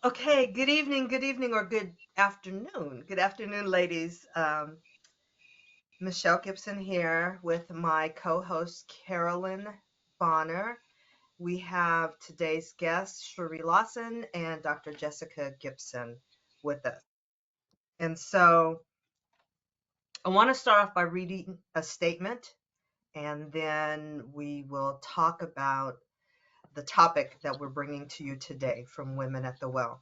Okay, good evening, or good afternoon. Good afternoon, ladies. Michelle Gibson here with my co-host Carolyn Bonner. We have today's guests, Cherie Lawson and Dr. Jessica Gibson, with us. And so I want to start off by reading a statement, and then we will talk about the topic that we're bringing to you today from Women at the Well.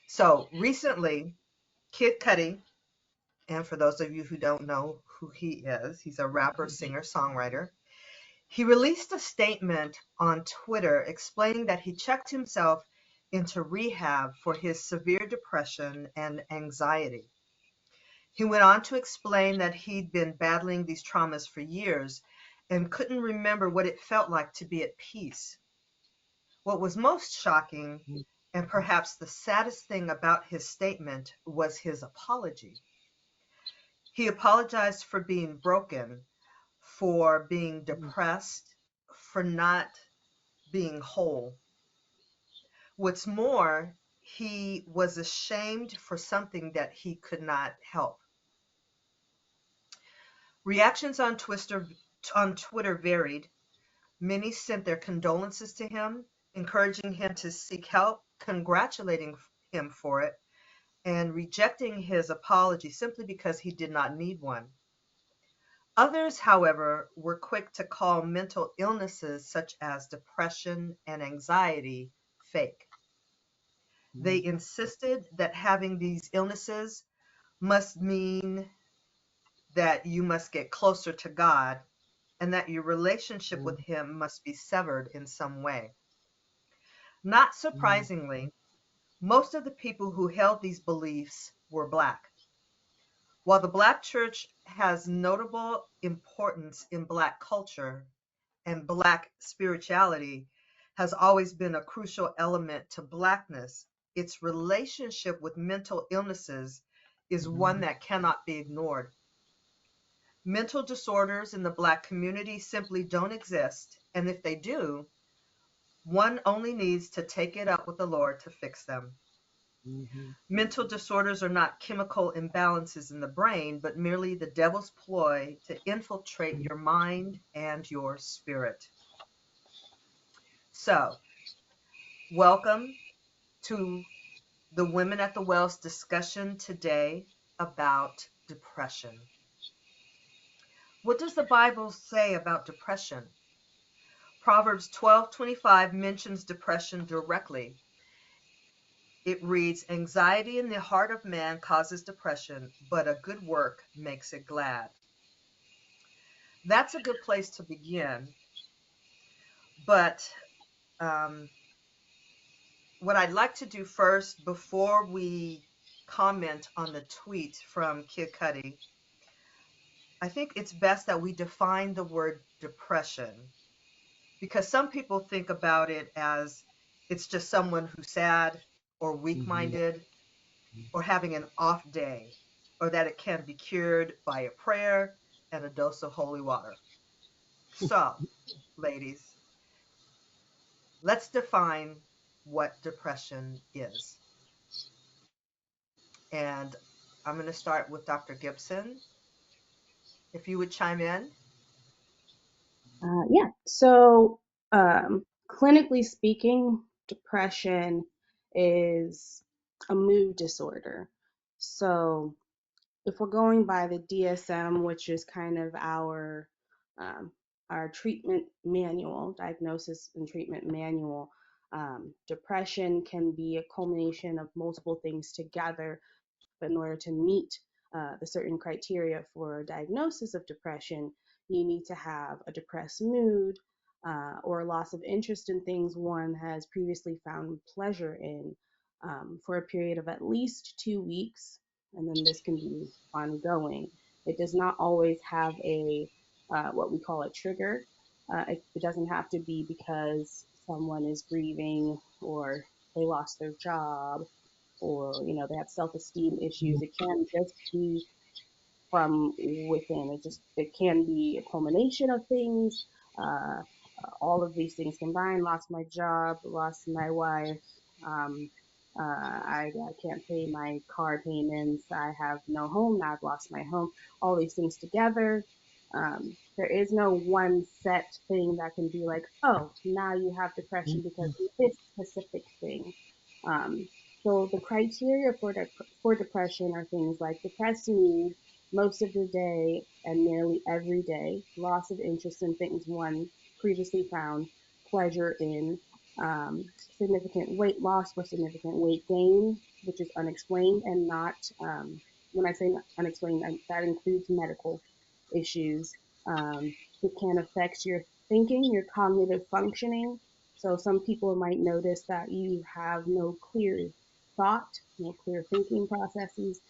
So recently, Kid Cudi. And for those of you who don't know who he is, he's a rapper, singer, songwriter. He released a statement on Twitter explaining that he checked himself into rehab for his severe depression and anxiety. He went on to explain that he'd been battling these traumas for years and couldn't remember what it felt like to be at peace. What was most shocking, and perhaps the saddest thing about his statement, was his apology. He apologized for being broken, for being depressed, for not being whole. What's more, he was ashamed for something that he could not help. Reactions on Twitter varied. Many sent their condolences to him, encouraging him to seek help, congratulating him for it, and rejecting his apology simply because he did not need one. Others, however, were quick to call mental illnesses such as depression and anxiety fake. They insisted that having these illnesses must mean that you must get closer to God and that your relationship with Him must be severed in some way. Not surprisingly, most of the people who held these beliefs were Black. While the Black church has notable importance in Black culture, and Black spirituality has always been a crucial element to Blackness, its relationship with mental illnesses is one that cannot be ignored. Mental disorders in the Black community simply don't exist, and if they do, one only needs to take it up with the Lord to fix them. Mental disorders are not chemical imbalances in the brain, but merely the devil's ploy to infiltrate your mind and your spirit. So, welcome to the Women at the Wells discussion today about depression. What does the Bible say about depression? Proverbs 12:25 mentions depression directly. It reads, "Anxiety in the heart of man causes depression, but a good work makes it glad." That's a good place to begin. But um, what I'd like to do first, before we comment on the tweet from Kid Cudi, I think it's best that we define the word depression, because some people think about it as it's just someone who's sad or weak-minded or having an off day, or that it can be cured by a prayer and a dose of holy water. So, ladies, let's define what depression is. And I'm going to start with Dr. Gibson. If you would chime in. Yeah. So, clinically speaking, depression is a mood disorder. So, if we're going by the DSM, which is kind of um, our treatment manual, diagnosis and treatment manual, depression can be a culmination of multiple things together. But in order to meet the certain criteria for a diagnosis of depression, you need to have a depressed mood or a loss of interest in things one has previously found pleasure in for a period of at least 2 weeks, and then this can be ongoing. It does not always have a what we call a trigger. It doesn't have to be because someone is grieving or they lost their job or they have self-esteem issues. It can just be from within. It can be a culmination of things. uh, all of these things combined: lost my job, lost my wife, um, I can't pay my car payments. I have no home. Now I've lost my home. All these things together. There is no one set thing that can be like, oh, now you have depression because of this specific thing. Um, so the criteria for depression are things like depressed need most of the day and nearly every day, loss of interest in things one previously found pleasure in, significant weight loss or significant weight gain, which is unexplained and not, when I say unexplained, that includes medical issues. It can affect your thinking, your cognitive functioning. So some people might notice that you have no clear thought, no clear thinking processes.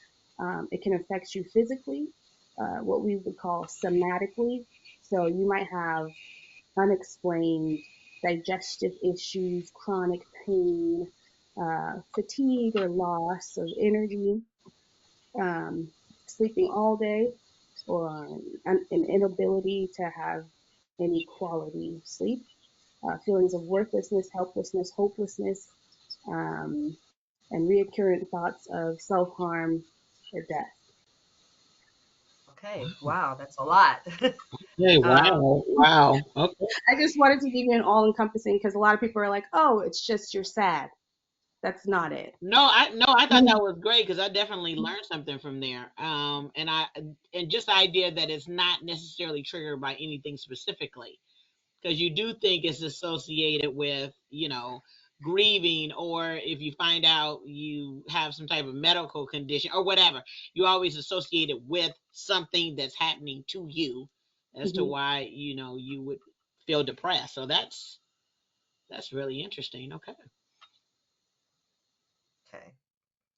It can affect you physically, what we would call somatically. So you might have unexplained digestive issues, chronic pain, fatigue or loss of energy, um, sleeping all day, or an inability to have any quality sleep, feelings of worthlessness, helplessness, hopelessness, um, and reoccurring thoughts of self harm or death. Okay, wow, that's a lot. Hey, um, wow, wow. Okay. I just wanted to give you an all encompassing because a lot of people are like, oh, it's just you're sad. That's not it. No, I thought that was great because I definitely learned something from there. And just the idea that it's not necessarily triggered by anything specifically, because you do think it's associated with, grieving, or if you find out you have some type of medical condition or whatever, you always associate it with something that's happening to you as to Mhm. why, you would feel depressed. So that's really interesting. Okay. okay.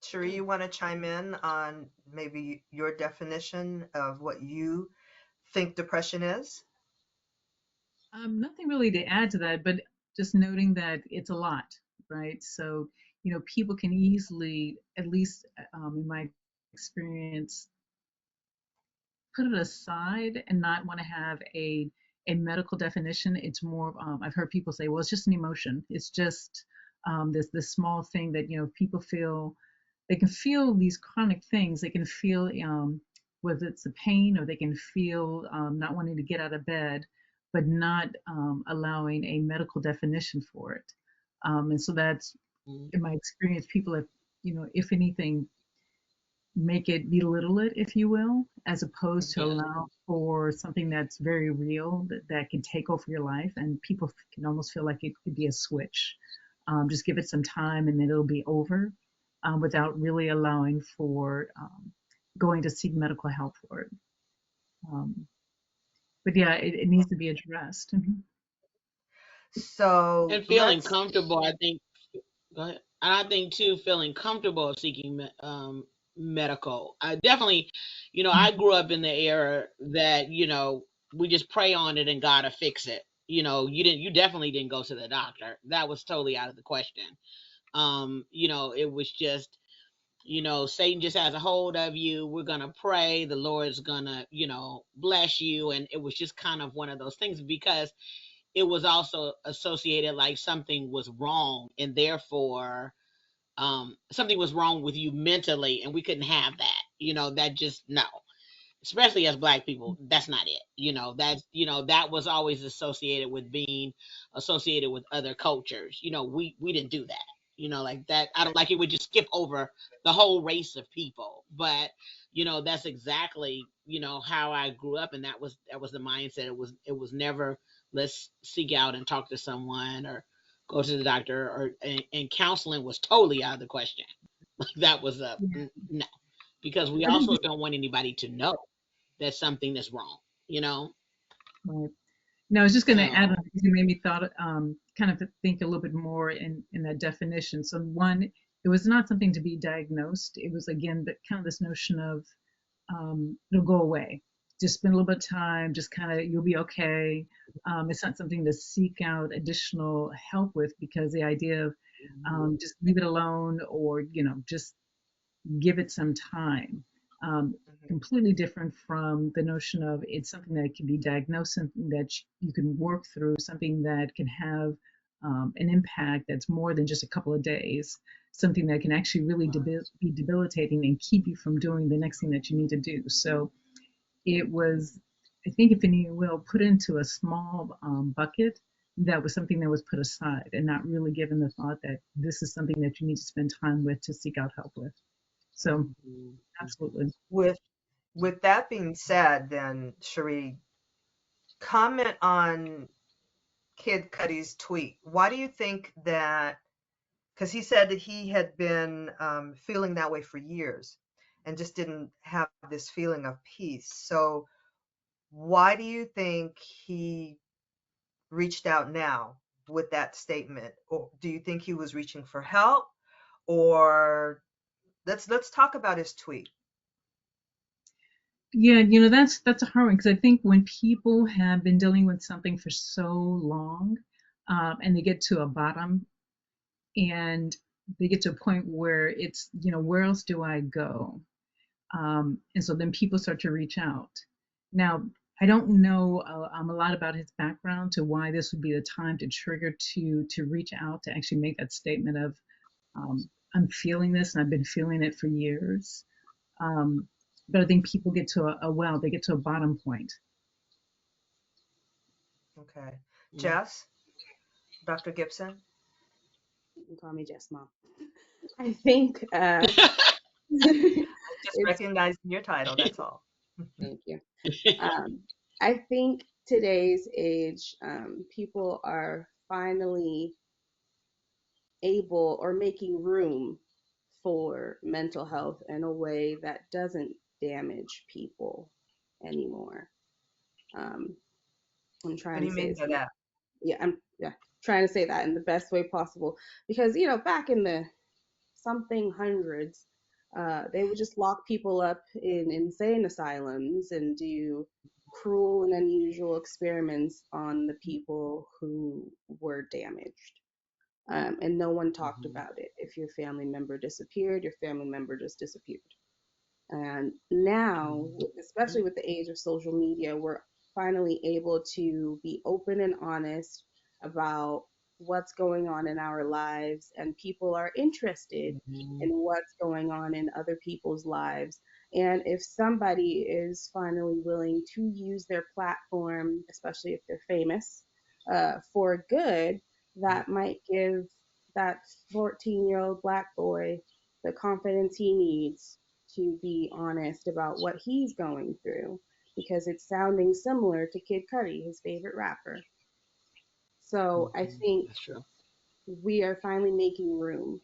Cherie, you want to chime in on maybe your definition of what you think depression is? Nothing really to add to that, but just noting that it's a lot, right? So, people can easily, at least in my experience, put it aside and not want to have a medical definition. It's more, I've heard people say, well, it's just an emotion. It's just this small thing that, people feel, they can feel these chronic things. They can feel whether it's the pain or they can feel not wanting to get out of bed, but not allowing a medical definition for it. And so that's, Mhm. in my experience, people have, if anything, make it belittle it, if you will, as opposed to Yes. allow for something that's very real that can take over your life. And people can almost feel like it could be a switch. Just give it some time and then it'll be over, without really allowing for going to seek medical help for it. Um, but yeah, it needs to be addressed. Mhm. So And feeling let's, comfortable, I think. Go ahead. And I think too, feeling comfortable of seeking medical. I definitely, I grew up in the era that we just pray on it and God will fix it. You definitely didn't go to the doctor. That was totally out of the question. It was just, Satan just has a hold of you. We're gonna pray. The Lord's gonna, bless you. And it was just kind of one of those things because it was also associated like something was wrong, and therefore something was wrong with you mentally, and we couldn't have that. That just no. Especially as Black people, that's not it. That was always associated with being associated with other cultures. We didn't do that. Like that. I don't like it would just skip over the whole race of people. But that's exactly how I grew up, and that was the mindset. It was never let's seek out and talk to someone or go to the doctor, and counseling was totally out of the question. That was a Yeah, no, because we I think also don't want anybody to know that something is wrong, you know? right. No, I was just going to add on So, because you made me thought, kind of think a little bit more in that definition. So one, it was not something to be diagnosed. It was again, kind of this notion of it'll go away. Just spend a little bit of time, just kind of you'll be okay. It's not something to seek out additional help with because the idea of just leave it alone or just give it some time. Um, mhm, Completely different from the notion of it's something that can be diagnosed, something that you can work through, something that can have an impact that's more than just a couple of days, something that can actually really be debilitating and keep you from doing the next thing that you need to do. So it was, I think, if any will, put into a small bucket. That was something that was put aside and not really given the thought that this is something that you need to spend time with to seek out help with. So absolutely. With that being said, then Cherie, comment on Kid Cudi's tweet. Why do you think that? Because he said that he had been feeling that way for years and just didn't have this feeling of peace. So why do you think he reached out now with that statement? Or do you think he was reaching for help? Or let's talk about his tweet. Yeah, that's a hard one because I think when people have been dealing with something for so long, and they get to a bottom and they get to a point where it's, where else do I go? And so then people start to reach out. Now, I don't know a lot about his background to why this would be the time to trigger to reach out to actually make that statement of, I'm feeling this and I've been feeling it for years. But I think people get to they get to a bottom point. Okay. Jess? Dr. Gibson? You can call me Jess Mom. I think Just it's recognizing your title, that's all. thank you. I think today's age, people are finally able or making room for mental health in a way that doesn't damage people anymore. I'm What trying do to you say mean this. by that? I'm trying to say that in the best way possible because back in the something hundreds, they would just lock people up in insane asylums and do cruel and unusual experiments on the people who were damaged. And no one talked about it. If your family member disappeared, your family member just disappeared. And now, especially with the age of social media, we're finally able to be open and honest about what's going on in our lives, and people are interested in what's going on in other people's lives. And if somebody is finally willing to use their platform, especially if they're famous, for good, that might give that 14-year-old Black boy the confidence he needs to be honest about what he's going through because it's sounding similar to Kid Cudi, his favorite rapper. So I think That's true. we are finally making room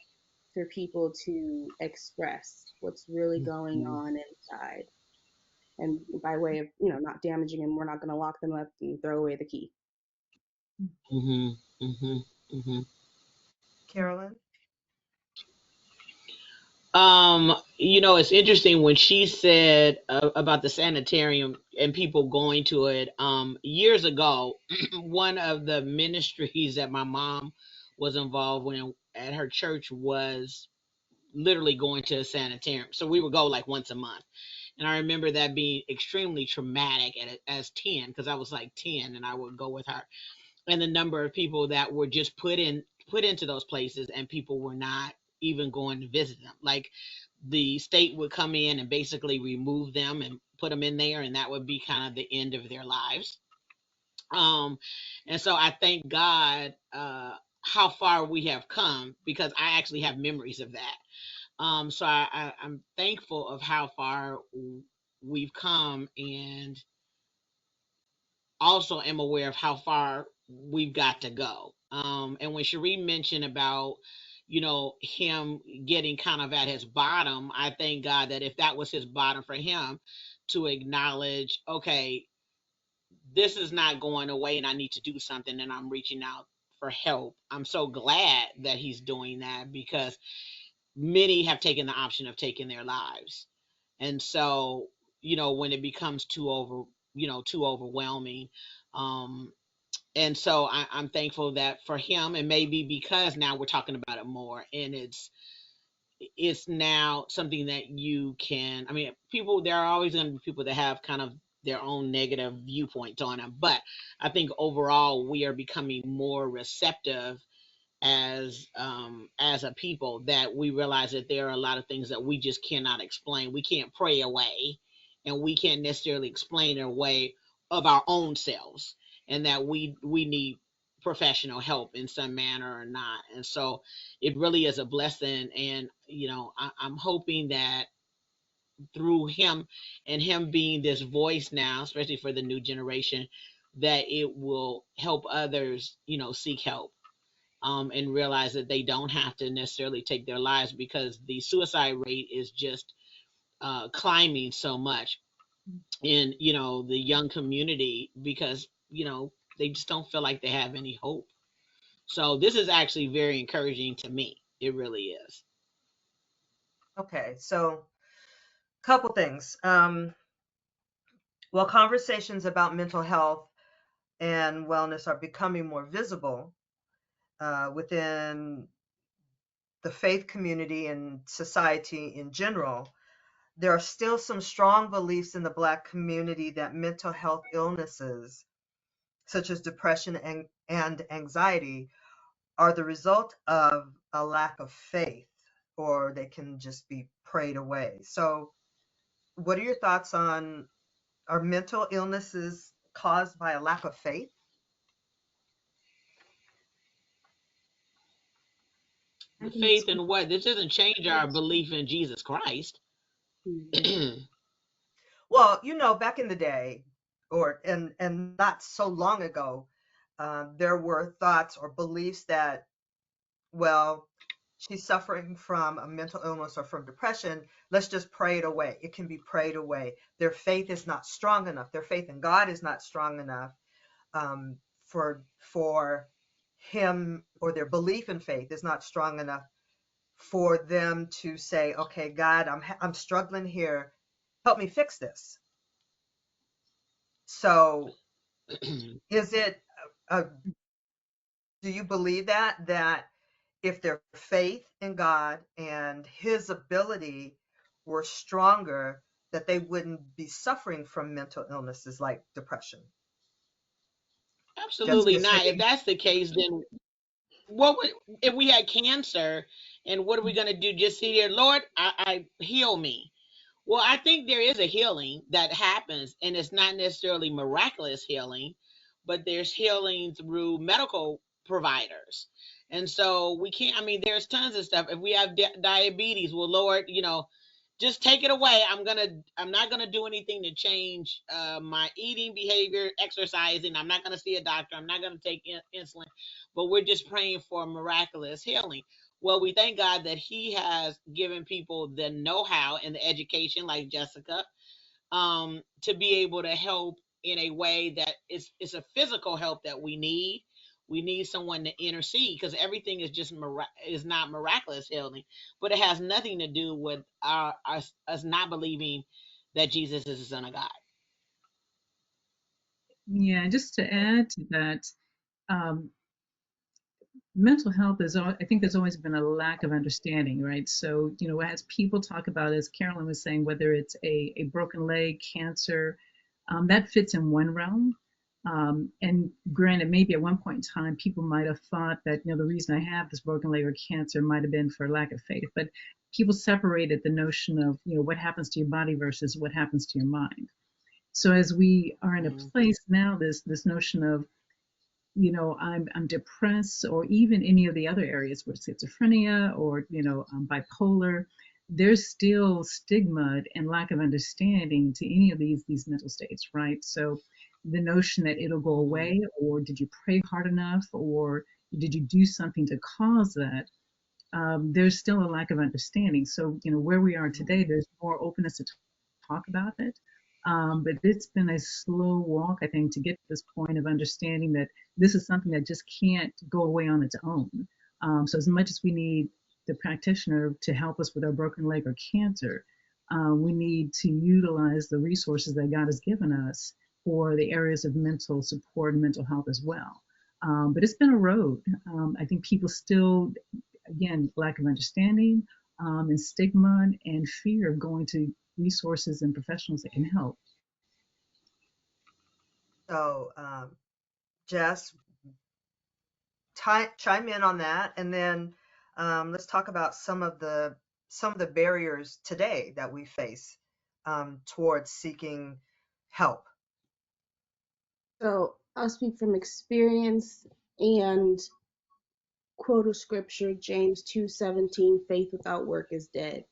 for people to express what's really going on inside. And by way of, not damaging them, we're not going to lock them up and throw away the key. Mhm. Mhm. Mhm. Carolyn? It's interesting when she said about the sanitarium and people going to it. Years ago, one of the ministries that my mom was involved in at her church was literally going to a sanitarium. So we would go like once a month. And I remember that being extremely traumatic as 10, because I was like 10 and I would go with her. And the number of people that were just put into those places and people were not even going to visit them. Like the state would come in and basically remove them and put them in there, and that would be kind of the end of their lives. Um, and so I thank God how far we have come because I actually have memories of that. So I'm thankful of how far we've come, and also am aware of how far we've got to go. And when Cherie mentioned about, him getting kind of at his bottom, I thank God that if that was his bottom for him, to acknowledge, okay, this is not going away and I need to do something and I'm reaching out for help. I'm so glad that he's doing that because many have taken the option of taking their lives. And so, when it becomes too overwhelming, um, and so I'm thankful that for him, and maybe because now we're talking about it more, and it's now something that you can. I mean, people, there are always going to be people that have kind of their own negative viewpoints on them, but I think overall we are becoming more receptive as a people, that we realize that there are a lot of things that we just cannot explain. We can't pray away, and we can't necessarily explain a way of our own selves, and that we need professional help in some manner or not. And so it really is a blessing. And I'm hoping that through him, and him being this voice now, especially for the new generation, that it will help others, seek help, and realize that they don't have to necessarily take their lives, because the suicide rate is just climbing so much in the young community, because they just don't feel like they have any hope. So this is actually very encouraging to me. It really is. Okay, so couple things. While conversations about mental health and wellness are becoming more visible within the faith community and society in general, there are still some strong beliefs in the Black community that mental health illnesses, such as depression and anxiety, are the result of a lack of faith, or they can just be prayed away. So, what are your thoughts on, are mental illnesses caused by a lack of faith? I The can faith speak in what? This doesn't change our first. belief in Jesus Christ. Mhm. Well, back in the day, or and not so long ago, there were thoughts or beliefs that, well, she's suffering from a mental illness or from depression. Let's just pray it away. It can be prayed away. Their faith is not strong enough. Their faith in God is not strong enough for him, or their belief in faith is not strong enough for them to say, okay, God, I'm struggling here. Help me fix this. So, is it? Uh, do you believe that if their faith in God and His ability were stronger, that they wouldn't be suffering from mental illnesses like depression? Absolutely Jessica not. If City. that's the case, then what would, if we had cancer, and what are we going to do? Just sit here, Lord, I heal me. Well, I think there is a healing that happens, and it's not necessarily miraculous healing, but there's healing through medical providers. And so we can't, I mean, there's tons of stuff. If we have diabetes, well, Lord, just take it away. I'm not gonna do anything to change my eating behavior, exercising. I'm not gonna see a doctor. I'm not gonna take insulin, but we're just praying for miraculous healing. Well, we thank God that He has given people the know-how and the education, like Jessica, to be able to help in a way that is a physical help that we need. We need someone to intercede, because everything is just is not miraculous healing, but it has nothing to do with us not believing that Jesus is the Son of God. Yeah, just to add to that, um, mental health is, I think there's always been a lack of understanding, right? So, as people talk about, as Carolyn was saying, whether it's a broken leg, cancer, that fits in one realm. And granted, maybe at one point in time, people might have thought that, the reason I have this broken leg or cancer might have been for lack of faith. But people separated the notion of, what happens to your body versus what happens to your mind. So as we are in a Mm-hmm. place now, this notion of, I'm depressed, or even any of the other areas where schizophrenia or, bipolar, there's still stigma and lack of understanding to any of these mental states, right? So the notion that it'll go Mm-hmm. away, or did you pray hard enough, or did you do something to cause that? There's still a lack of understanding. So, where we are today, there's more openness to talk about it. But it's been a slow walk, I think, to get to this point of understanding that this is something that just can't go away on its own. So, as much as we need the practitioner to help us with our broken leg or cancer, we need to utilize the resources that God has given us for the areas of mental support and mental health as well. But it's been a road. I think people still, again, lack of understanding, and stigma and fear of going to resources and professionals that can help. So, Jess, chime in on that, and then let's talk about some of the barriers today that we face towards seeking help. So I'll speak from experience and quote of scripture, James 2:17, faith without work is dead.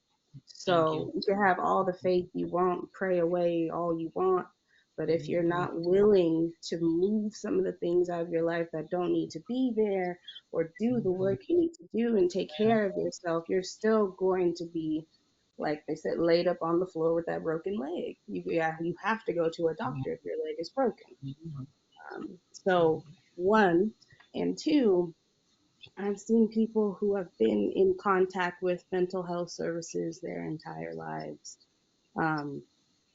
Thank you. So you can have all the faith you want, pray away all you want, but if you're Mhm. not willing to move some of the things out of your life that don't need to be there, or do the Mhm. work you need to do and take Yeah. care of yourself, you're still going to be, like they said, laid up on the floor with that broken leg. You have to go to a doctor if your leg is broken. Mhm. So one, and two, I've seen people who have been in contact with mental health services their entire lives. Um,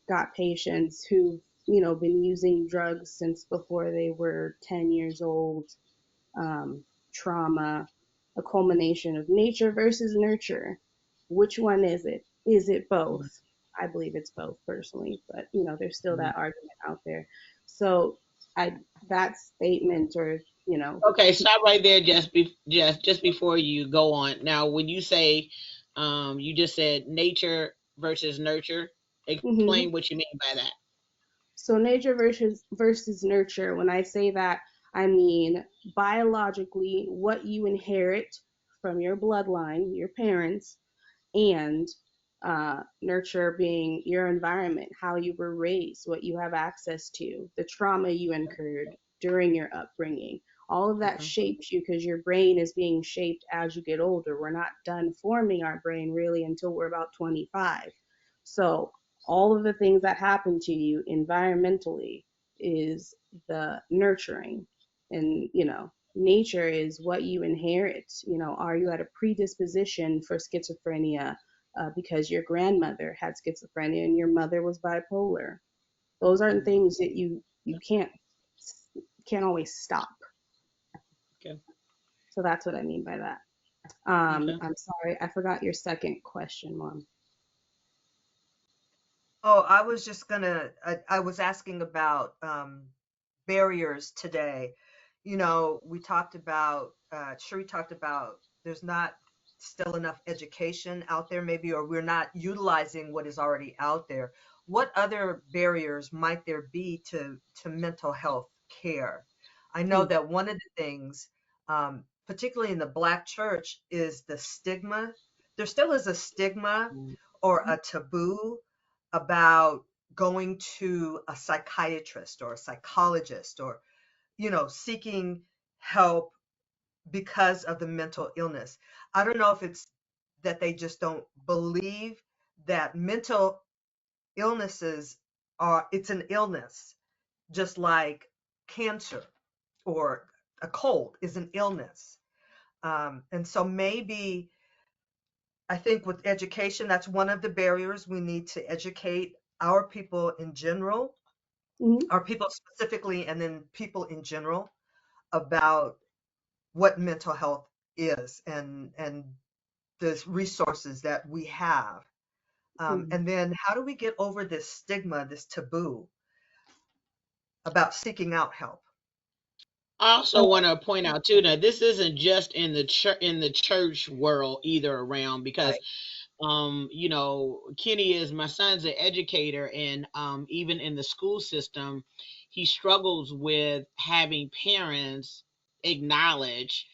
got patients who've, been using drugs since before they were 10 years old. um, Trauma, a culmination of nature versus nurture. Which one is it? Is it both? I believe it's both personally, but there's still Mhm. that argument out there. So I that statement, or Okay, stop right there. Just before you go on. Now, when you say, you just said nature versus nurture. mhm. Explain what you mean by that. So nature versus nurture. When I say that, I mean biologically what you inherit from your bloodline, your parents, and nurture being your environment, how you were raised, what you have access to, the trauma you incurred during your upbringing. All of that Okay. shapes you because your brain is being shaped as you get older. We're not done forming our brain really until we're about 25. So, all of the things that happen to you environmentally is the nurturing. And, nature is what you inherit. Are you at a predisposition for schizophrenia because your grandmother had schizophrenia and your mother was bipolar? Those aren't Mhm. things that you can't always stop. Okay. So that's what I mean by that. Okay. I'm sorry, I forgot your second question, Mom. Oh, I was just I was asking about barriers today. We talked about, Sherry talked about there's not still enough education out there, maybe, or we're not utilizing what is already out there. What other barriers might there be to mental health care? I know Mm, that one of the things, particularly in the Black church, is the stigma. There still is a stigma Mhm. or a taboo about going to a psychiatrist or a psychologist, or seeking help because of the mental illness. I don't know if it's that they just don't believe that mental illnesses it's an illness, just like cancer or a cold is an illness. And so maybe I think with education, that's one of the barriers. We need to educate our people in general, mhm, our people specifically, and then people in general about what mental health is, and the resources that we have. mhm. And then how do we get over this stigma, this taboo about seeking out help? I also want to point out too that this isn't just in the church world either around, because Right. Kenny is my son's an educator, and even in the school system, he struggles with having parents acknowledge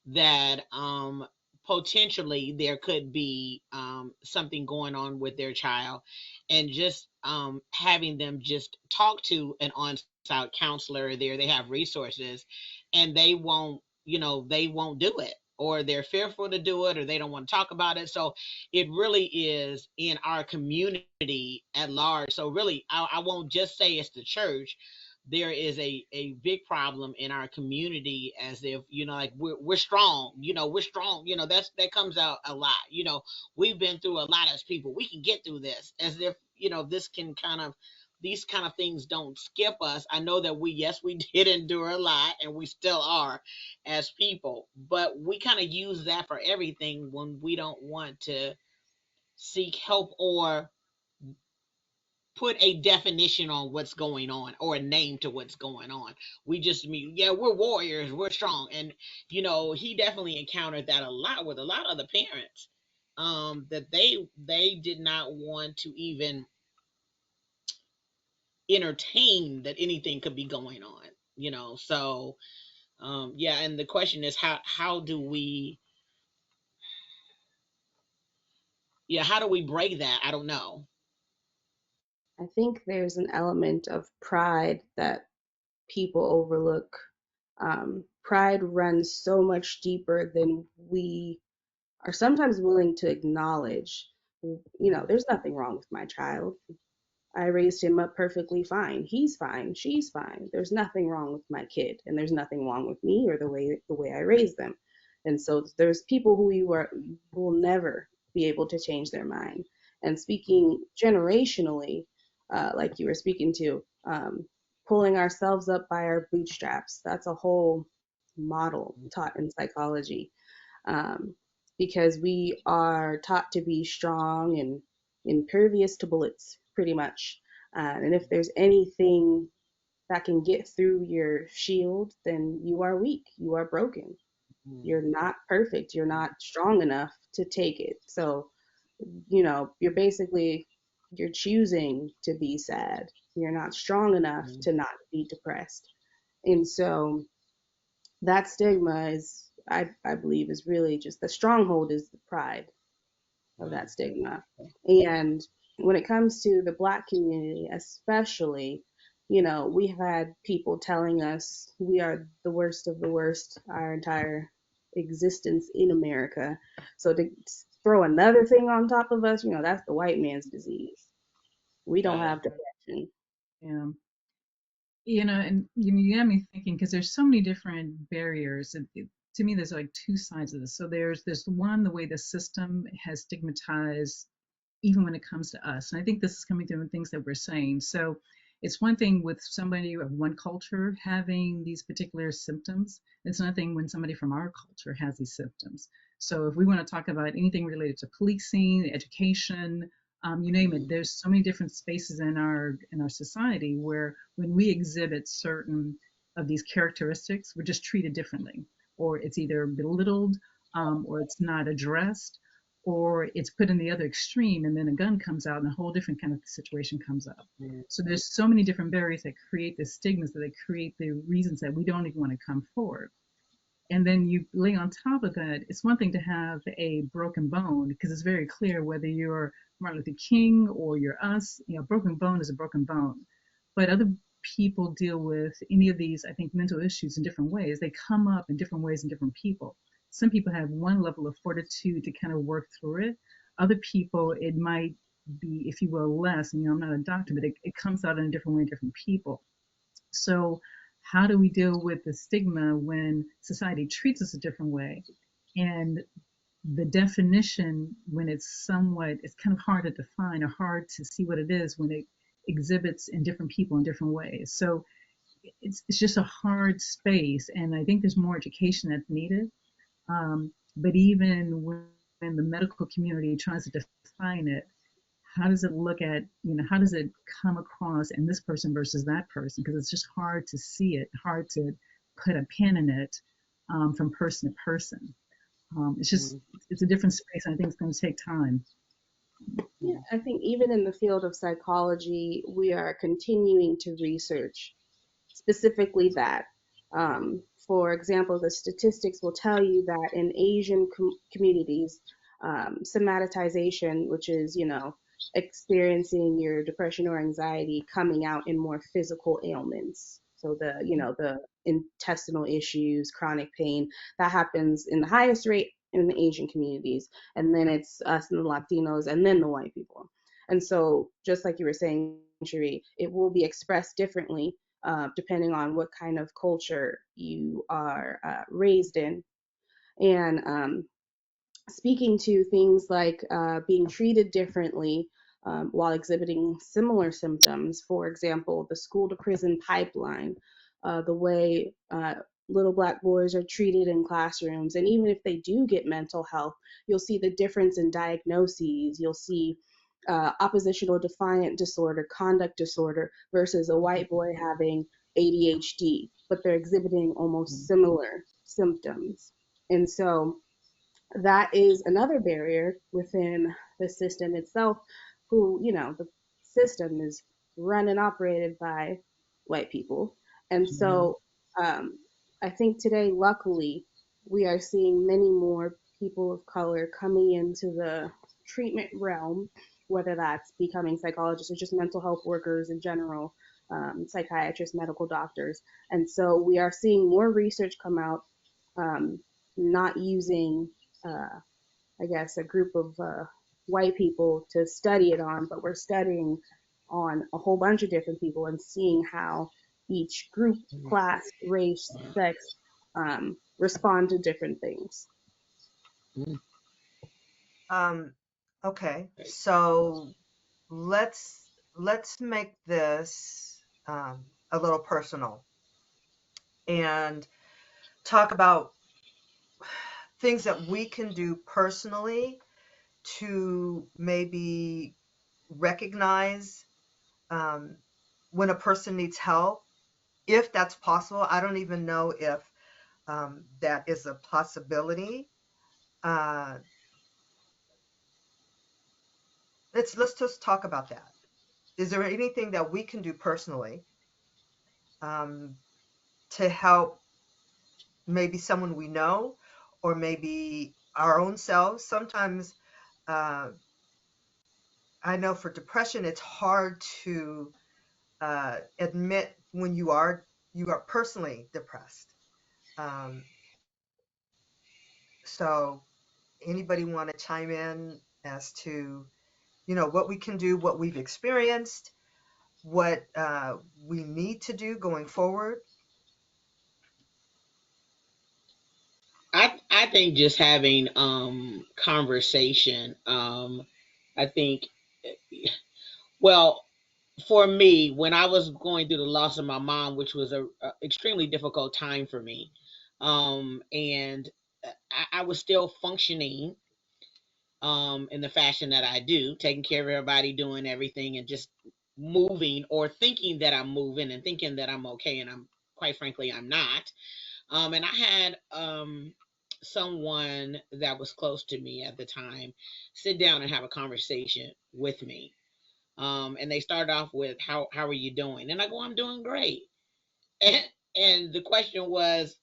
that potentially there could be something going on with their child, and just having them just talk to an on-site counselor there. They have resources, and they won't do it, or they're fearful to do it, or they don't want to talk about it. So it really is in our community at large. So really, I won't just say it's the church. There is a big problem in our community, as if, like, we're strong, we're strong, that comes out a lot. We've been through a lot as people, we can get through this, as if, this can kind of these kind of things don't skip us. I know that we did endure a lot, and we still are as people, but we kind of use that for everything when we don't want to seek help, or put a definition on what's going on or a name to what's going on. We just mean, yeah, we're warriors, we're strong. And, he definitely encountered that a lot with a lot of the parents, that they did not want to even entertain that anything could be going on, so yeah. And the question is, how do we, yeah, how do we break that? I don't know. I think there's an element of pride that people overlook. Pride runs so much deeper than we are sometimes willing to acknowledge. There's nothing wrong with my child. I raised him up perfectly fine. He's fine. She's fine. There's nothing wrong with my kid, and there's nothing wrong with me or the way I raised them. And so there's people who will never be able to change their mind. And speaking generationally, like you were speaking to, pulling ourselves up by our bootstraps. That's a whole model taught in psychology, um, because we are taught to be strong and impervious to bullets, pretty much. And if there's anything that can get through your shield, then you are weak, you are broken, you're not perfect, you're not strong enough to take it. So, you're choosing to be sad. You're not strong enough to not be depressed. And so that stigma is, I believe, is really just the stronghold is the pride of that stigma. And when it comes to the Black community, especially, we have had people telling us we are the worst of the worst our entire existence in America. So to throw another thing on top of us, that's the white man's disease. We don't Got it. have depression. Yeah. And you got me thinking because there's so many different barriers. To me, there's like two sides of this. So there's one, the way the system has stigmatized even when it comes to us. And I think this is coming through in things that we're saying. So it's one thing with somebody of one culture having these particular symptoms. It's another thing when somebody from our culture has these symptoms. So if we want to talk about anything related to policing, education, you name it, there's so many different spaces in our society where when we exhibit certain of these characteristics, we're just treated differently, or it's either belittled, or it's not addressed, or it's put in the other extreme, and then a gun comes out and a whole different kind of situation comes up. So there's so many different barriers that create the stigmas, that they create the reasons that we don't even want to come forward. And then you lay on top of that, it's one thing to have a broken bone because it's very clear whether you're Martin Luther King or you're us, broken bone is a broken bone. But other people deal with any of these, I think, mental issues in different ways. They come up in different ways in different people. Some people have one level of fortitude to kind of work through it. Other people, it might be, if you will, less. And, I'm not a doctor, but it comes out in a different way in different people. So how do we deal with the stigma when society treats us a different way? And the definition, when it's kind of hard to define or hard to see what it is when it exhibits in different people in different ways. So it's just a hard space. And I think there's more education that's needed. But even when the medical community tries to define it, how does it look at, how does it come across in this person versus that person? Because it's just hard to see it, hard to put a pin in it, from person to person. It's a different space. And I think it's going to take time. Yeah, I think even in the field of psychology, we are continuing to research specifically that. For example, the statistics will tell you that in Asian communities, somatization, which is, experiencing your depression or anxiety coming out in more physical ailments. So the intestinal issues, chronic pain, that happens in the highest rate in the Asian communities. And then it's us and the Latinos and then the white people. And so just like you were saying, Cherie, it will be expressed differently depending on what kind of culture you are raised in. And speaking to things like being treated differently while exhibiting similar symptoms, for example, the school to prison pipeline, the way little Black boys are treated in classrooms. And even if they do get mental health, you'll see the difference in diagnoses. You'll see oppositional defiant disorder, conduct disorder, versus a white boy having ADHD, but they're exhibiting almost similar symptoms. And so that is another barrier within the system itself, who, the system is run and operated by white people. And Mhm. so I think today, luckily, we are seeing many more people of color coming into the treatment realm, whether that's becoming psychologists or just mental health workers in general, psychiatrists, medical doctors. And so we are seeing more research come out, um, not using, uh, I guess, a group of white people to study it on, but we're studying on a whole bunch of different people and seeing how each group, class, race, sex respond to different things. Mhm. Okay, so let's make this a little personal and talk about things that we can do personally to maybe recognize um, when a person needs help, if that's possible. I don't even know if that is a possibility. Uh, let's just talk about that. Is there anything that we can do personally um, to help maybe someone we know or maybe our own selves? Sometimes uh, I know for depression, it's hard to admit when you are personally depressed. Um, so anybody want to chime in as to what we can do, what we've experienced, what we need to do going forward? I think just having conversation. I think, well, for me, when I was going through the loss of my mom, which was a extremely difficult time for me, and I was still functioning in the fashion that I do, taking care of everybody, doing everything, and just moving or thinking that I'm moving and thinking that I'm okay, and I'm, quite frankly, I'm not. And I had someone that was close to me at the time sit down and have a conversation with me. And they started off with, how are you doing? And I go, I'm doing great. And, and the question was,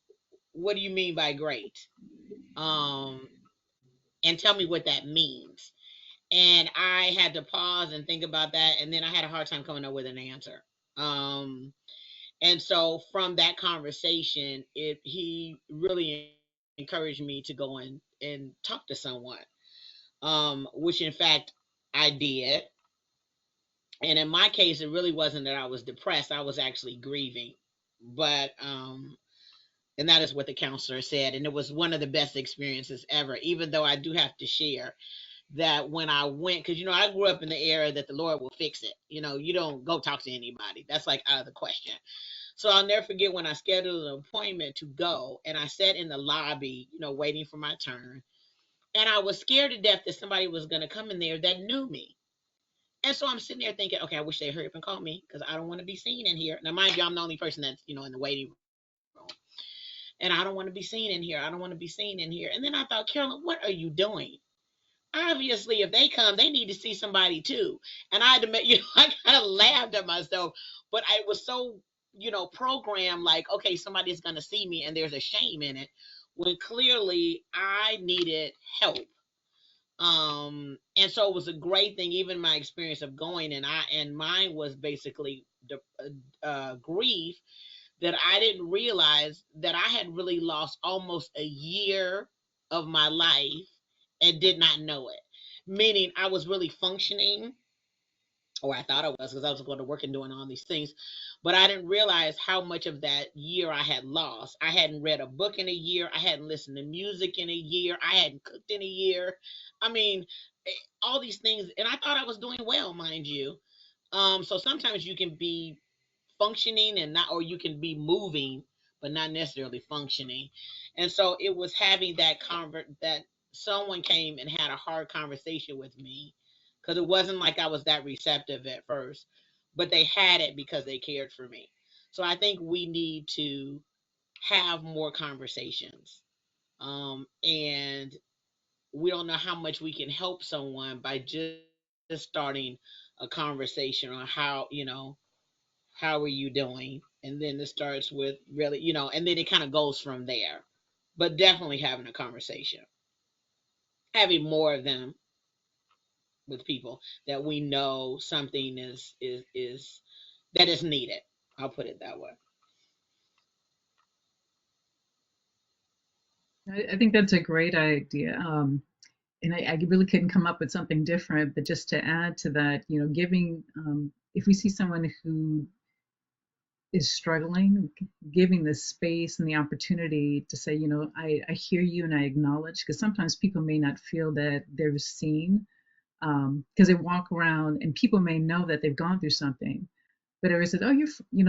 what do you mean by great? Um, and tell me what that means. And I had to pause and think about that, and then I had a hard time coming up with an answer. Um, and so from that conversation, he really encouraged me to go and talk to someone, which in fact I did. And in my case, it really wasn't that I was depressed; I was actually grieving. But and that is what the counselor said, and it was one of the best experiences ever. Even though I do have to share that when I went, because I grew up in the era that the Lord will fix it. You don't go talk to anybody. That's like out of the question. So I'll never forget when I scheduled an appointment to go, and I sat in the lobby, waiting for my turn. And I was scared to death that somebody was going to come in there that knew me. And so I'm sitting there thinking, okay, I wish they'd hurry up and call me because I don't want to be seen in here. Now, mind you, I'm the only person that's, in the waiting room. And I don't want to be seen in here. I don't want to be seen in here. And then I thought, Carolyn, what are you doing? Obviously, if they come, they need to see somebody too. And I had to make, I kind of laughed at myself, but I was so, programmed like, okay, somebody's going to see me and there's a shame in it when clearly I needed help. And so it was a great thing, even my experience of going, and mine was basically the grief that I didn't realize that I had really lost almost a year of my life and did not know it. Meaning I was really functioning, or I thought I was, because I was going to work and doing all these things, but I didn't realize how much of that year I had lost. I hadn't read a book in a year. I hadn't listened to music in a year. I hadn't cooked in a year. I mean, all these things, and I thought I was doing well, mind you. So sometimes you can be functioning and not, or you can be moving but not necessarily functioning. And so it was having that someone came and had a hard conversation with me, because it wasn't like I was that receptive at first, but they had it because they cared for me. So I think we need to have more conversations. And we don't know how much we can help someone by just starting a conversation on how are you doing? And then it starts with really, and then it kind of goes from there. But definitely having a conversation, having more of them with people that we know something is that is needed. I'll put it that way. I think that's a great idea. And I really couldn't come up with something different, but just to add to that, giving, if we see someone who is struggling, giving the space and the opportunity to say, I hear you and I acknowledge, because sometimes people may not feel that they're seen, because they walk around and people may know that they've gone through something, but everybody says, "Oh,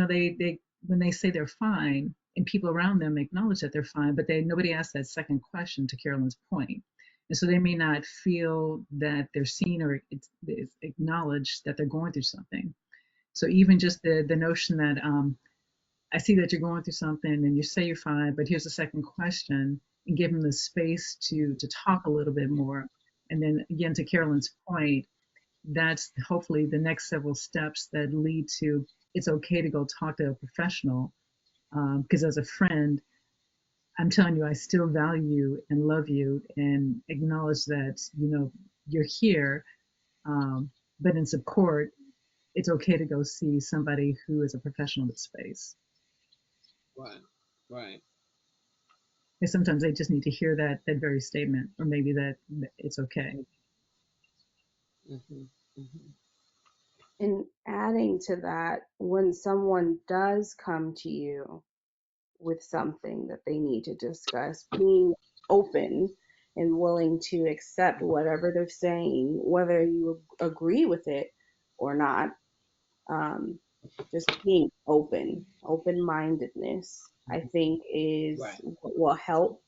they when they say they're fine, and people around them acknowledge that they're fine, but nobody asks that second question to Carolyn's point, and so they may not feel that they're seen or it's acknowledged that they're going through something. So even just the notion that I see that you're going through something and you say you're fine, but here's a second question, and give them the space to talk a little bit more, and then again to Carolyn's point, that's hopefully the next several steps that lead to it's okay to go talk to a professional, because as a friend, I'm telling you, I still value and love you and acknowledge that you're here, but in support, it's okay to go see somebody who is a professional in the space. Right. Right. Because sometimes they just need to hear that very statement, or maybe that it's okay. Mm-hmm. Mm-hmm. And adding to that, when someone does come to you with something that they need to discuss, being open and willing to accept whatever they're saying, whether you agree with it or not, um, just being open mindedness, I think is Right. what will help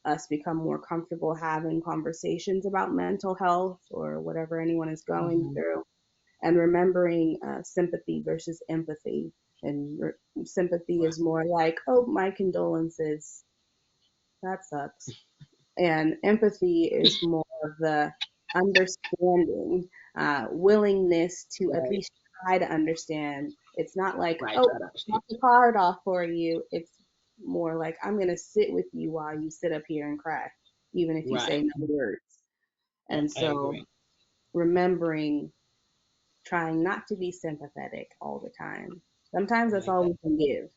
us become more comfortable having conversations about mental health or whatever anyone is going Mm-hmm. through, and remembering sympathy versus empathy. And sympathy Right. is more like, oh, my condolences, that sucks. And empathy is more of the understanding, willingness to at Right. least try to understand. It's not like, Right. oh, Try to understand. knock the card off for you. It's more like, I'm going to sit with you while you sit up here and cry, even if you say Right. no words. And I so agree. remembering, trying not to be sympathetic all the time. Sometimes I that's like all that. we can give.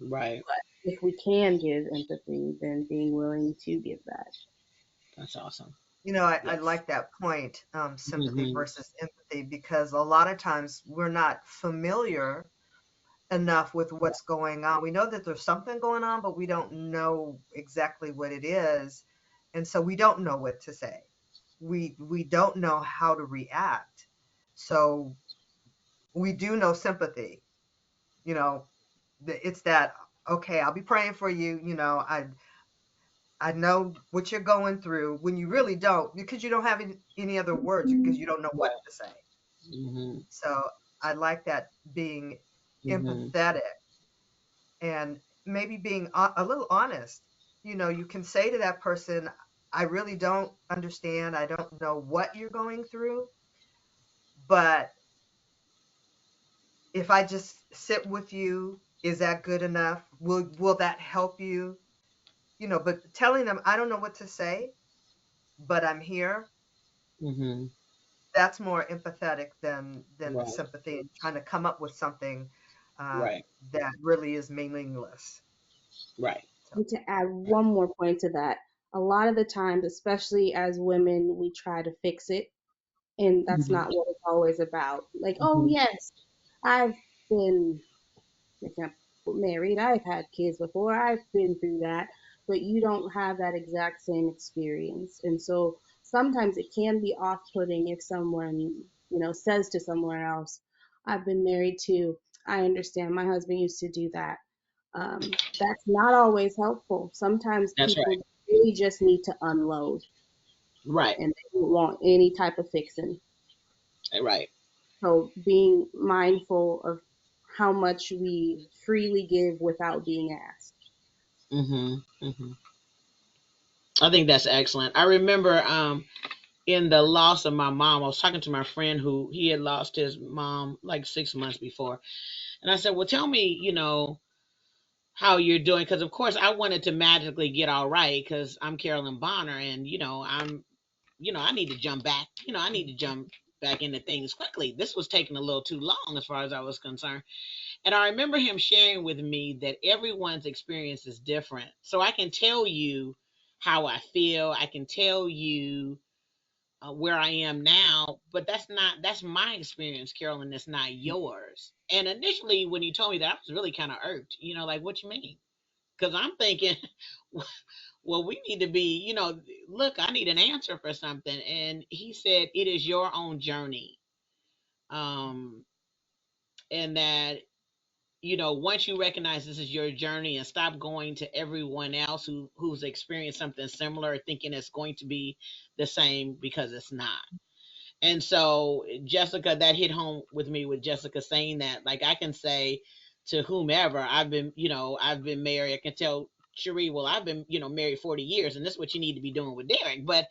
Right. But if we can give empathy, then being willing to give that. That's awesome. I Yes. like that point, sympathy Mm-hmm. versus empathy, because a lot of times we're not familiar enough with what's going on. We know that there's something going on, but we don't know exactly what it is. And so we don't know what to say. We don't know how to react. So we do know sympathy. You know, it's that, okay, I'll be praying for you, I know what you're going through, when you really don't, because you don't have any other words, because you don't know what Right. to say. Mm-hmm. So I like that, being Mm-hmm. empathetic and maybe being a little honest. You can say to that person, I really don't understand. I don't know what you're going through, but if I just sit with you, is that good enough? Will that help you? But telling them I don't know what to say, but I'm here, Mm-hmm. that's more empathetic than the Right. sympathy and trying to come up with something uh, Right. that really is meaningless. Right. So, And to add one more point to that, a lot of the times, especially as women, we try to fix it. And that's Mm-hmm. not what it's always about. Like, oh, Mm-hmm. yes, I've been, for example, married, I've had kids before, I've been through that, but you don't have that exact same experience. And so sometimes it can be off putting if someone, says to someone else, I've been married too. I understand. My husband used to do that. That's not always helpful. Sometimes That's right. people really just need to unload, Right. and don't want any type of fixing. Right. So being mindful of how much we freely give without being asked. Hmm. Hmm. I think that's excellent. I remember in the loss of my mom, I was talking to my friend who he had lost his mom like 6 months before. And I said, well, tell me, how you're doing. Because, of course, I wanted to magically get all right because I'm Carolyn Bonner and, I need to jump back. I need to jump back into things quickly. This was taking a little too long as far as I was concerned. And I remember him sharing with me that everyone's experience is different. So I can tell you how I feel. I can tell you where I am now, but that's my experience, Carolyn. That's not yours. And initially, when you told me that, I was really kind of irked. Like what you mean? Because I'm thinking, well, we need to be, look, I need an answer for something. And he said, it is your own journey, um, and that once you recognize this is your journey and stop going to everyone else who's experienced something similar, thinking it's going to be the same because it's not. And so, Jessica, that hit home with me with Jessica saying that. Like, I can say to whomever, I've been married. I can tell Cherie, well, I've been, married 40 years, and this is what you need to be doing with Derek. But,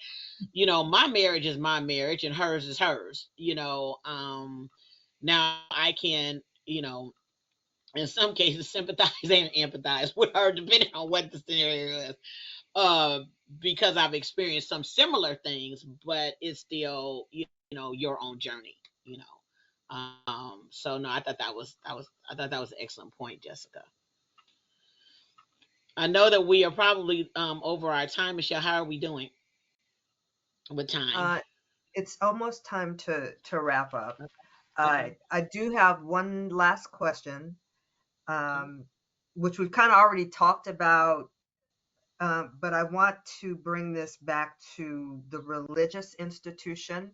my marriage is my marriage and hers is hers. Now I can, in some cases sympathize and empathize with her, depending on what the scenario is. uh, because I've experienced some similar things, but it's still, your own journey, you know. So no, I thought that was an excellent point, Jessica. I know that we are probably over our time. Michelle, how are we doing with time? Uh, it's almost time to wrap up. Okay. I do have one last question, Okay. um, which we've kind of already talked about, but I want to bring this back to the religious institution.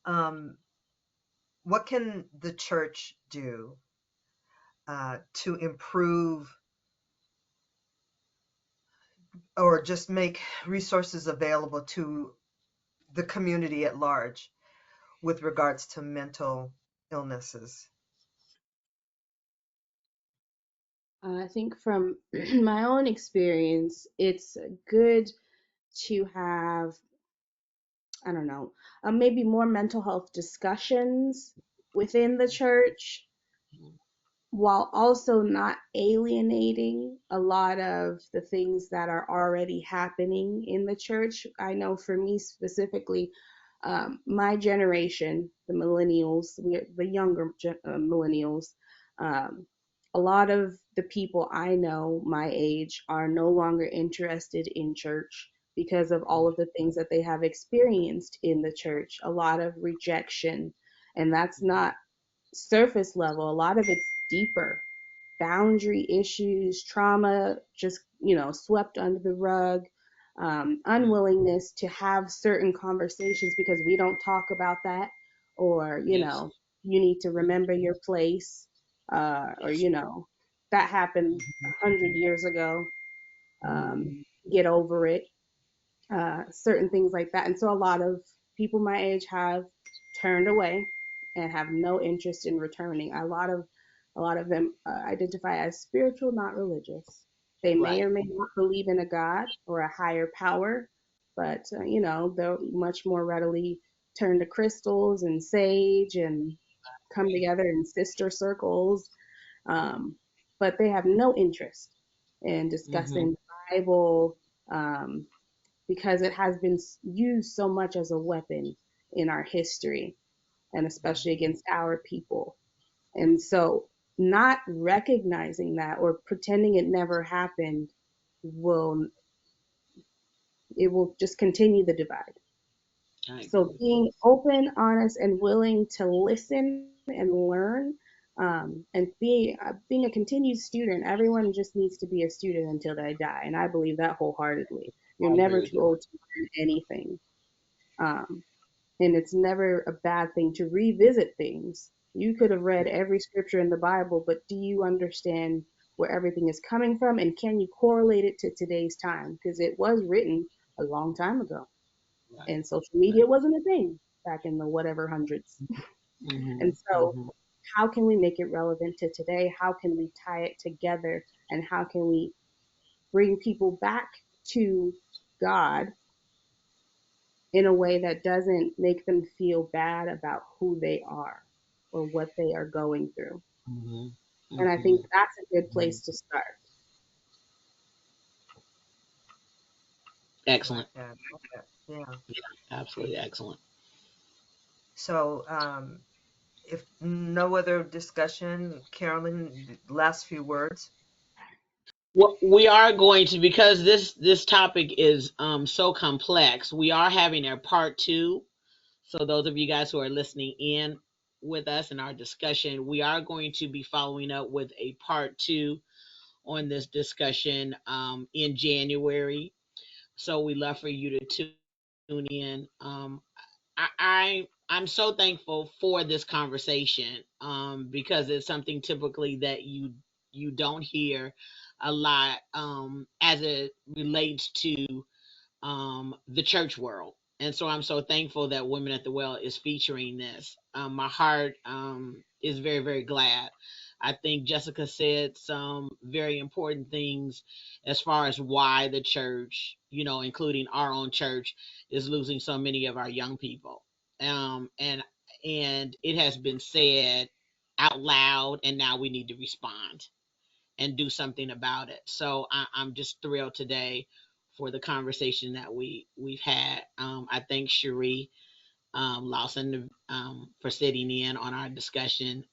Um, what can the church do to improve or just make resources available to the community at large with regards to mental illnesses? I think from my own experience, it's good to have, I don't know, maybe more mental health discussions within the church while also not alienating a lot of the things that are already happening in the church. I know for me specifically, my generation, the millennials, the younger millennials, um, a lot of the people I know my age are no longer interested in church because of all of the things that they have experienced in the church, a lot of rejection. And that's not surface level, a lot of it's deeper. Boundary issues, trauma just, swept under the rug, unwillingness to have certain conversations because we don't talk about that, or, Yes. you need to remember your place, or, Yes. that happened 100 years ago. Get over it, certain things like that. And so a lot of people my age have turned away and have no interest in returning. A lot of them identify as spiritual, not religious. They may Right. or may not believe in a God or a higher power, but they'll much more readily turn to crystals and sage and come together in sister circles. Um, but they have no interest in Mm-hmm. discussing the Bible, um, because it has been used so much as a weapon in our history and especially against our people. And so, not recognizing that or pretending it never happened will it will just continue the divide. I So agree. being open, honest, and willing to listen and learn, and being a continued student. Everyone just needs to be a student until they die, and I believe that wholeheartedly. You're I agree never with too you. old to learn anything. Um, and it's never a bad thing to revisit things. You could have read every scripture in the Bible, but do you understand where everything is coming from? And can you correlate it to today's time? Because it was written a long time ago. Right. and social media wasn't a thing back in the whatever hundreds. Mm-hmm. And so, Mm-hmm. how can we make it relevant to today? How can we tie it together? And how can we bring people back to God in a way that doesn't make them feel bad about who they are or what they are going through? Mm-hmm. And I Mm-hmm. think that's a good Mm-hmm. place to start. I like Excellent. that. Okay. Yeah. Absolutely excellent. So, if no other discussion, Carolyn, last few words. Well, we are going to, because this topic is so complex. We are having a part two. So those of you guys who are listening in with us in our discussion, we are going to be following up with a part two on this discussion in January. So we love for you to tune in. I'm so thankful for this conversation because it's something typically that you don't hear a lot as it relates to the church world. And so I'm so thankful that Women at the Well is featuring this. My heart is very, very glad. I think Jessica said some very important things as far as why the church, including our own church, is losing so many of our young people. Um, and and it has been said out loud, and now we need to respond and do something about it. So I'm just thrilled today for the conversation that we've had. I thank Cherie Lawson for sitting in on our discussion.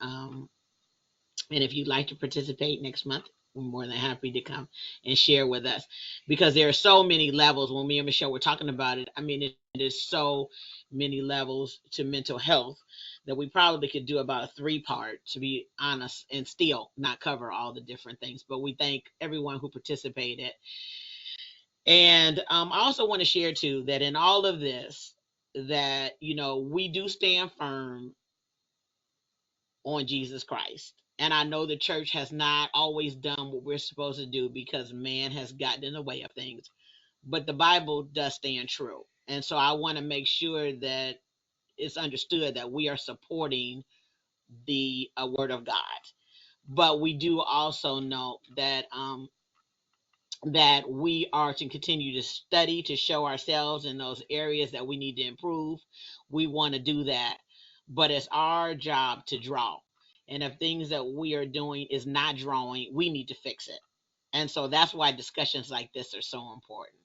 And if you'd like to participate next month, we're more than happy to come and share with us because there are so many levels. When me and Michelle were talking about it, I mean, it is so many levels to mental health that we probably could do about a three-part, to be honest, and still not cover all the different things. But we thank everyone who participated. And I also want to share too that in all of this, that we do stand firm on Jesus Christ. And I know the church has not always done what we're supposed to do because man has gotten in the way of things. But the Bible does stand true. And so I want to make sure that it's understood that we are supporting the word of God. But we do also know that we are to continue to study to show ourselves in those areas that we need to improve. We want to do that, but it's our job to draw. And if things that we are doing is not drawing, we need to fix it. And so that's why discussions like this are so important.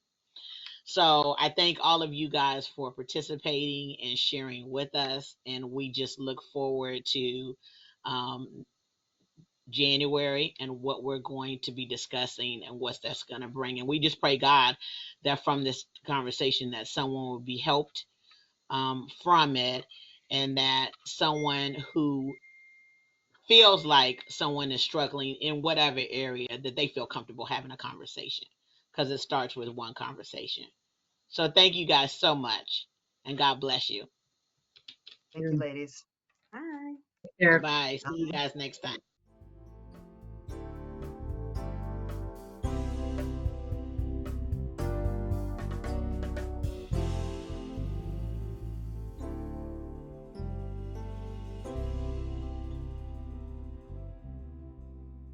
So I thank all of you guys for participating and sharing with us. And we just look forward to um, January and what we're going to be discussing and what that's going to bring. And we just pray God that from this conversation that someone will be helped from it, and that someone who feels like someone is struggling in whatever area that they feel comfortable having a conversation, because it starts with one conversation. So thank you guys so much, and God bless you. Thank you, ladies. Bye. Take Bye care. bye. See you guys next time.